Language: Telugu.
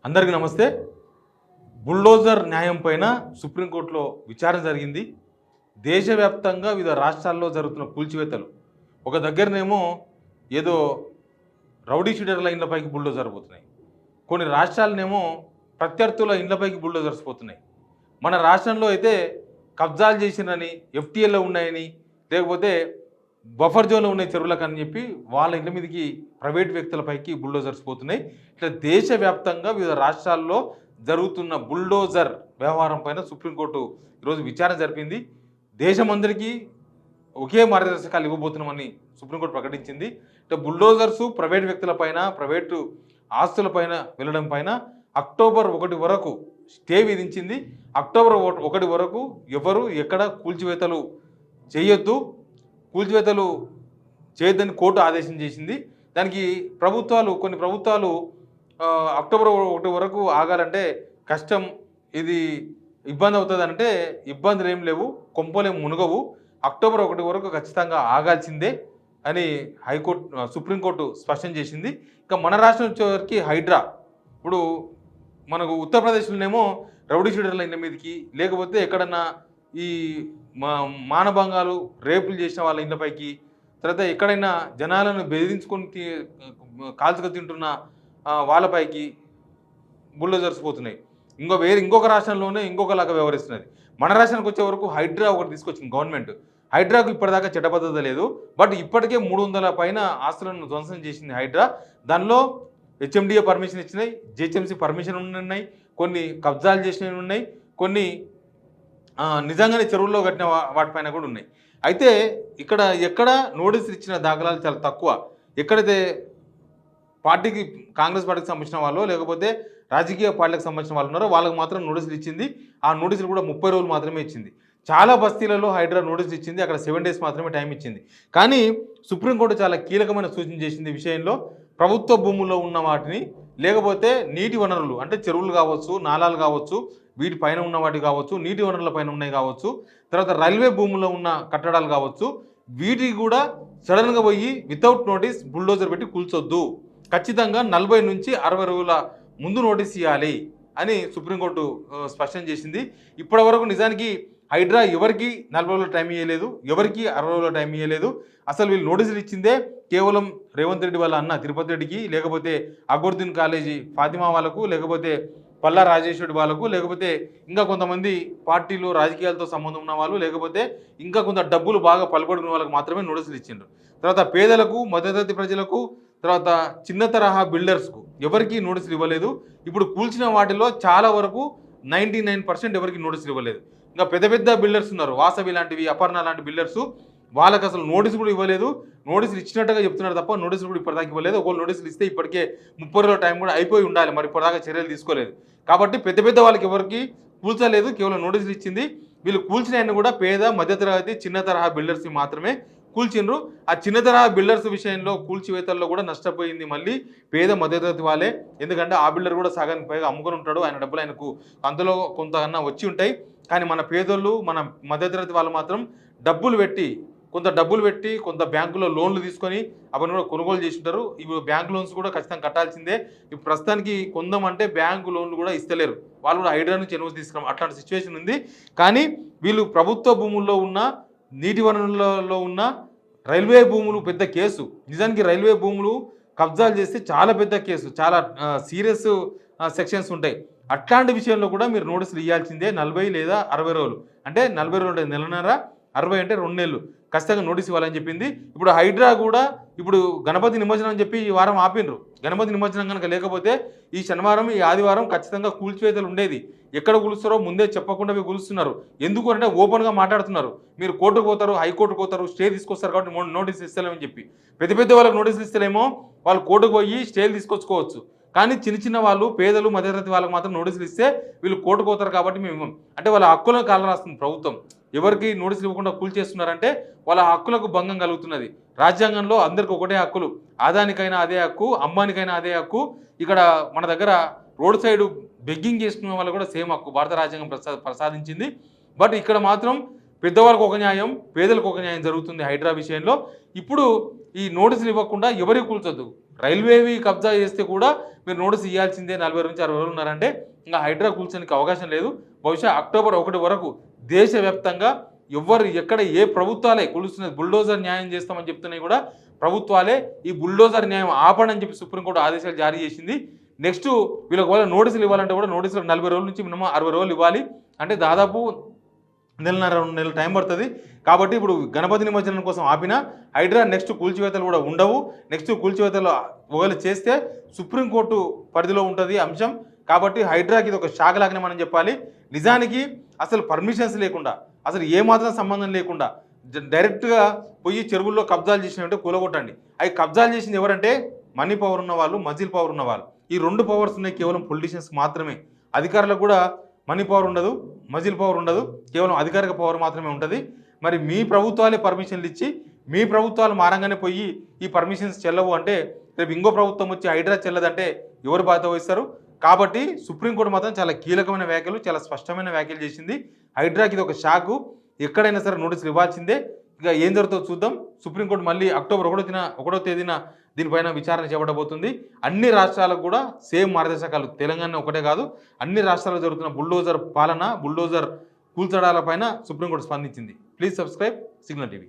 అందరికీ నమస్తే. బుల్డోజర్ న్యాయం పైన సుప్రీంకోర్టులో విచారణ జరిగింది. దేశవ్యాప్తంగా వివిధ రాష్ట్రాల్లో జరుగుతున్న కూల్చివేతలు, ఒక దగ్గరనేమో ఏదో రౌడీ షీటర్ల ఇండ్లపైకి బుల్డోజర్ పోతున్నాయి, కొన్ని రాష్ట్రాలనేమో ప్రత్యర్థుల ఇండ్లపైకి బుల్డోజర్స్ పోతున్నాయి. మన రాష్ట్రంలో అయితే కబ్జాలు చేసినని, ఎఫ్టీఎల్లో ఉన్నాయని, లేకపోతే బఫర్ జోన్లో ఉన్న చెరువులకు అని చెప్పి వాళ్ళ ఇంటి మీదకి ప్రైవేట్ వ్యక్తులపైకి బుల్డోజర్స్ పోతున్నాయి. ఇట్లా దేశవ్యాప్తంగా వివిధ రాష్ట్రాల్లో జరుగుతున్న బుల్డోజర్ వ్యవహారం పైన సుప్రీంకోర్టు ఈరోజు విచారణ జరిపింది. దేశమందరికీ ఒకే మార్గదర్శకాలు ఇవ్వబోతున్నామని సుప్రీంకోర్టు ప్రకటించింది. ఇట్లా బుల్డోజర్సు ప్రైవేట్ వ్యక్తులపైన, ప్రైవేటు ఆస్తులపైన వెళ్ళడం పైన అక్టోబర్ 1 వరకు స్టే విధించింది. అక్టోబర్ 1 వరకు ఎవరు ఎక్కడ కూల్చివేతలు చేయొద్దు, కూల్చివేతలు చేయొద్దని కోర్టు ఆదేశం చేసింది. దానికి కొన్ని ప్రభుత్వాలు అక్టోబర్ 1 వరకు ఆగాలంటే కష్టం, ఇది ఇబ్బంది అవుతుంది అంటే ఇబ్బందులు ఏం లేవు, కొంపలేం మునగవు, అక్టోబర్ 1 వరకు ఖచ్చితంగా ఆగాల్సిందే అని సుప్రీంకోర్టు స్పష్టం చేసింది. ఇంకా మన రాష్ట్రం వచ్చేవరకు హైడ్రా, ఇప్పుడు మనకు ఉత్తరప్రదేశ్లోనేమో రౌడీ షీటర్ల ఇంటి మీదకి, లేకపోతే ఎక్కడన్నా ఈ మానభంగాలు, రేపులు చేసిన వాళ్ళ ఇండ్లపైకి, తర్వాత ఎక్కడైనా జనాలను బెదిరించుకొని కాల్చుకు తింటున్న వాళ్ళపైకి బుల్డోజర్స్ పోతున్నాయి. ఇంకొక రాష్ట్రంలోనే ఇంకొకలాగా వ్యవహరిస్తున్నది. మన రాష్ట్రానికి వచ్చే వరకు హైడ్రా ఒకటి తీసుకొచ్చింది గవర్నమెంట్. హైడ్రాకు ఇప్పటిదాకా చట్టబద్ధత లేదు, బట్ ఇప్పటికే 300 పైన ఆస్తులను ధ్వంసం చేసింది హైడ్రా. దానిలో హెచ్ఎండిఏ పర్మిషన్ ఇచ్చినాయి, జిహెచ్ఎంసీ పర్మిషన్ ఉన్నాయి, కొన్ని కబ్జాలు చేసినవి ఉన్నాయి, కొన్ని నిజంగానే చెరువుల్లో కట్టిన వాటిపైన కూడా ఉన్నాయి. అయితే ఎక్కడ నోటీసులు ఇచ్చిన దాఖలాలు చాలా తక్కువ. ఎక్కడైతే కాంగ్రెస్ పార్టీకి సంబంధించిన వాళ్ళు, లేకపోతే రాజకీయ పార్టీలకు సంబంధించిన వాళ్ళు ఉన్నారో వాళ్ళకి మాత్రం నోటీసులు ఇచ్చింది. ఆ నోటీసులు కూడా 30 రోజులు మాత్రమే ఇచ్చింది. చాలా బస్తీలలో హైడ్రా నోటీసులు ఇచ్చింది, అక్కడ 7 days మాత్రమే టైం ఇచ్చింది. కానీ సుప్రీంకోర్టు చాలా కీలకమైన సూచన చేసింది. విషయంలో ప్రభుత్వ భూముల్లో ఉన్న వాటిని, లేకపోతే నీటి వనరులు అంటే చెరువులు కావచ్చు, నాలాలు కావచ్చు, వీటి పైన ఉన్న వాటి కావచ్చు, నీటి వనరుల పైన ఉన్నాయి కావచ్చు, తర్వాత రైల్వే భూముల్లో ఉన్న కట్టడాలు కావచ్చు, వీటికి కూడా సడన్గా పోయి వితౌట్ నోటీస్ బుల్డోజర్ పెట్టి కూల్చొద్దు, ఖచ్చితంగా 40 నుంచి 60 రోజుల ముందు నోటీస్ ఇవ్వాలి అని సుప్రీంకోర్టు స్పష్టం చేసింది. ఇప్పటి వరకు నిజానికి హైడ్రా ఎవరికి 40 రోజుల టైం ఇవ్వలేదు, ఎవరికి 60 రోజుల టైం ఇవ్వలేదు. అసలు వీళ్ళు నోటీసులు ఇచ్చిందే కేవలం రేవంత్ రెడ్డి వాళ్ళ అన్న తిరుపతి రెడ్డికి, లేకపోతే అక్బరుద్దీన్ కాలేజీ ఫాతిమా వాళ్ళకు, లేకపోతే పల్లా రాజేశ్వరి వాళ్ళకు, లేకపోతే ఇంకా కొంతమంది పార్టీలు రాజకీయాలతో సంబంధం ఉన్న వాళ్ళు, లేకపోతే ఇంకా కొంత డబ్బులు బాగా పలుకొడుకున్న వాళ్ళకు మాత్రమే నోటీసులు ఇచ్చిండ్రు. తర్వాత పేదలకు, మధ్యతరగతి ప్రజలకు, తర్వాత చిన్న తరహా బిల్డర్స్కు ఎవరికి నోటీసులు ఇవ్వలేదు. ఇప్పుడు కూల్చిన వాటిలో చాలా వరకు 99% ఎవరికి నోటీసులు ఇవ్వలేదు. ఇంకా పెద్ద పెద్ద బిల్డర్స్ ఉన్నారు, వాసవి లాంటివి, అపర్ణ లాంటి బిల్డర్స్, వాళ్ళకి అసలు నోటీసు కూడా ఇవ్వలేదు. నోటీసులు ఇచ్చినట్టుగా చెప్తున్నారు తప్ప నోటీసులు కూడా ఇప్పటిదాకా ఇవ్వలేదు. ఒకవేళ నోటీసులు ఇస్తే ఇప్పటికే 30 రోజుల టైం కూడా అయిపోయి ఉండాలి, మరి ఇప్పటిదాకా చర్యలు తీసుకోలేదు. కాబట్టి పెద్ద వాళ్ళకి ఎవరికి కూల్చలేదు, కేవలం నోటీసులు ఇచ్చింది. వీళ్ళు కూల్చిన కూడా పేద, మధ్యతరగతి, చిన్న తరహా బిల్డర్స్ మాత్రమే కూల్చిండ్రు. ఆ చిన్న తరహా బిల్డర్స్ విషయంలో కూల్చివేతల్లో కూడా నష్టపోయింది మళ్ళీ పేద, మధ్యతరగతి వాళ్ళే. ఎందుకంటే ఆ బిల్డర్ కూడా సగానికి పైగా అమ్ముకొని ఉంటాడు, ఆయన డబ్బులు ఆయనకు అందులో కొంత వచ్చి ఉంటాయి. కానీ మన పేదోళ్ళు, మన మధ్యతరగతి వాళ్ళు మాత్రం కొంత డబ్బులు పెట్టి కొంత బ్యాంకులో లోన్లు తీసుకొని అవన్నీ కూడా కొనుగోలు చేసి ఉంటారు. ఇప్పుడు బ్యాంక్ లోన్స్ కూడా ఖచ్చితంగా కట్టాల్సిందే. ఇప్పుడు ప్రస్తుతానికి కొందామంటే బ్యాంకు లోన్లు కూడా ఇస్తలేరు, వాళ్ళు కూడా హైడ్రా నుంచి ఎన్ఓసి తీసుకున్నాం, అట్లాంటి సిచ్యువేషన్ ఉంది. కానీ వీళ్ళు ప్రభుత్వ భూముల్లో ఉన్న, నీటి వనరులలో ఉన్న రైల్వే భూములు పెద్ద కేసు. నిజానికి రైల్వే భూములు కబ్జాలు చేస్తే చాలా పెద్ద కేసు, చాలా సీరియస్ సెక్షన్స్ ఉంటాయి. అట్లాంటి విషయంలో కూడా మీరు నోటీసులు ఇవ్వాల్సిందే. 40 లేదా 60 రోజులు, అంటే 40 రోజులు అంటే నెలన్నర, 60 అంటే 2 నెలలు ఖచ్చితంగా నోటీస్ ఇవ్వాలని చెప్పింది. ఇప్పుడు హైడ్రా కూడా ఇప్పుడు గణపతి నిమజ్జనం అని చెప్పి ఈ వారం ఆపినరు. గణపతి నిమజ్జనం కనుక లేకపోతే ఈ శనివారం, ఈ ఆదివారం ఖచ్చితంగా కూల్చివేతలు ఉండేది. ఎక్కడ కూలుస్తారో ముందే చెప్పకుండా కూలుస్తున్నారు. ఎందుకు అంటే ఓపెన్గా మాట్లాడుతున్నారు, మీరు కోర్టుకు పోతారు, హైకోర్టుకు పోతారు, స్టే తీసుకొస్తారు కాబట్టి నోటీసులు ఇస్తలేమని చెప్పి. పెద్ద వాళ్ళకి నోటీసులు ఇస్తలేమో వాళ్ళు కోర్టుకు పోయి స్టేలు తీసుకొచ్చుకోవచ్చు. కానీ చిన్న వాళ్ళు, పేదలు, మధ్యతరగతి వాళ్ళకి మాత్రం నోటీసులు ఇస్తే వీళ్ళు కోర్టుకు పోతారు కాబట్టి మేము అంటే వాళ్ళ హక్కులను కాలం రాస్తుంది ప్రభుత్వం. ఎవరికి నోటీసులు ఇవ్వకుండా కూల్చేస్తున్నారంటే వాళ్ళ హక్కులకు భంగం కలుగుతున్నది. రాజ్యాంగంలో అందరికి ఒకటే హక్కులు, ఆదానికైనా అదే హక్కు, అంబానికైనా అదే హక్కు. ఇక్కడ మన దగ్గర రోడ్ సైడ్ బెగ్గింగ్ చేసుకునే వాళ్ళు కూడా సేమ్ హక్కు భారత రాజ్యాంగం ప్రసాదించింది. బట్ ఇక్కడ మాత్రం పెద్దవాళ్ళకు ఒక న్యాయం, పేదలకు ఒక న్యాయం జరుగుతుంది హైడ్రా విషయంలో. ఇప్పుడు ఈ నోటీసులు ఇవ్వకుండా ఎవరికి కూల్చొద్దు, రైల్వేవి కబ్జా చేస్తే కూడా మీరు నోటీస్ ఇవ్వాల్సిందే, 40 నుంచి 60 రోజులు ఉన్నారంటే ఇంకా హైడ్రా కూల్చడానికి అవకాశం లేదు. బహుశా అక్టోబర్ 1 వరకు దేశవ్యాప్తంగా ఎవరు ఎక్కడ ఏ ప్రభుత్వాలే కూలుస్తున్నది, బుల్డోజర్ న్యాయం చేస్తామని చెప్తున్నాయి కూడా ప్రభుత్వాలే ఈ బుల్డోజర్ న్యాయం ఆపడని చెప్పి సుప్రీంకోర్టు ఆదేశాలు జారీ చేసింది. నెక్స్ట్ వీళ్ళకి వాళ్ళ నోటీసులు ఇవ్వాలంటే కూడా నోటీసులు 40 రోజుల నుంచి మినిమం 60 రోజులు ఇవ్వాలి. అంటే దాదాపు నెలన్నర 2 నెలలు టైం పడుతుంది. కాబట్టి ఇప్పుడు గణపతి నిమజ్జనం కోసం ఆపిన హైడ్రా నెక్స్ట్ కూల్చివేతలు కూడా ఉండవు. నెక్స్ట్ కూల్చివేతలు ఒకవేళ చేస్తే సుప్రీంకోర్టు పరిధిలో ఉంటుంది అంశం. కాబట్టి హైడ్రాకి ఇది ఒక షాక్ లాగానే మనం చెప్పాలి. నిజానికి అసలు పర్మిషన్స్ లేకుండా, అసలు ఏమాత్రం సంబంధం లేకుండా డైరెక్ట్గా పోయి చెరువుల్లో కబ్జాలు చేసినట్టు కూలగొట్టండి. అవి కబ్జాలు చేసింది ఎవరంటే మనీ పవర్ ఉన్న వాళ్ళు, మజిల్ పవర్ ఉన్న వాళ్ళు. ఈ 2 పవర్స్ ఉన్నాయి కేవలం పొలిటీషియన్స్ మాత్రమే. అధికారులకు కూడా మనీ పవర్ ఉండదు, మజిల్ పవర్ ఉండదు, కేవలం అధికారిక పవర్ మాత్రమే ఉంటుంది. మరి మీ ప్రభుత్వాలే పర్మిషన్లు ఇచ్చి మీ ప్రభుత్వాలు మారంగానే పోయి ఈ పర్మిషన్స్ చెల్లవు అంటే రేపు ఇంకో ప్రభుత్వం వచ్చి హైడ్రా చెల్లదంటే ఎవరు బాధ్యత వహిస్తారు? కాబట్టి సుప్రీంకోర్టు మాత్రం చాలా కీలకమైన వ్యాఖ్యలు, చాలా స్పష్టమైన వ్యాఖ్యలు చేసింది. హైడ్రాకి ఇది ఒక షాకు. ఎక్కడైనా సరే నోటీసులు ఇవ్వాల్సిందే. ఇక ఏం జరుగుతుందో చూద్దాం. సుప్రీంకోర్టు మళ్ళీ అక్టోబర్ 1వ తేదీన దీనిపైన విచారణ చేపట్టబోతుంది. అన్ని రాష్ట్రాలకు కూడా సేమ్ మార్గదర్శకాలు, తెలంగాణ ఒకటే కాదు అన్ని రాష్ట్రాల్లో జరుగుతున్న బుల్డోజర్ పాలన, బుల్డోజర్ కూల్చడాలపైన సుప్రీంకోర్టు స్పందించింది. Please subscribe signal TV.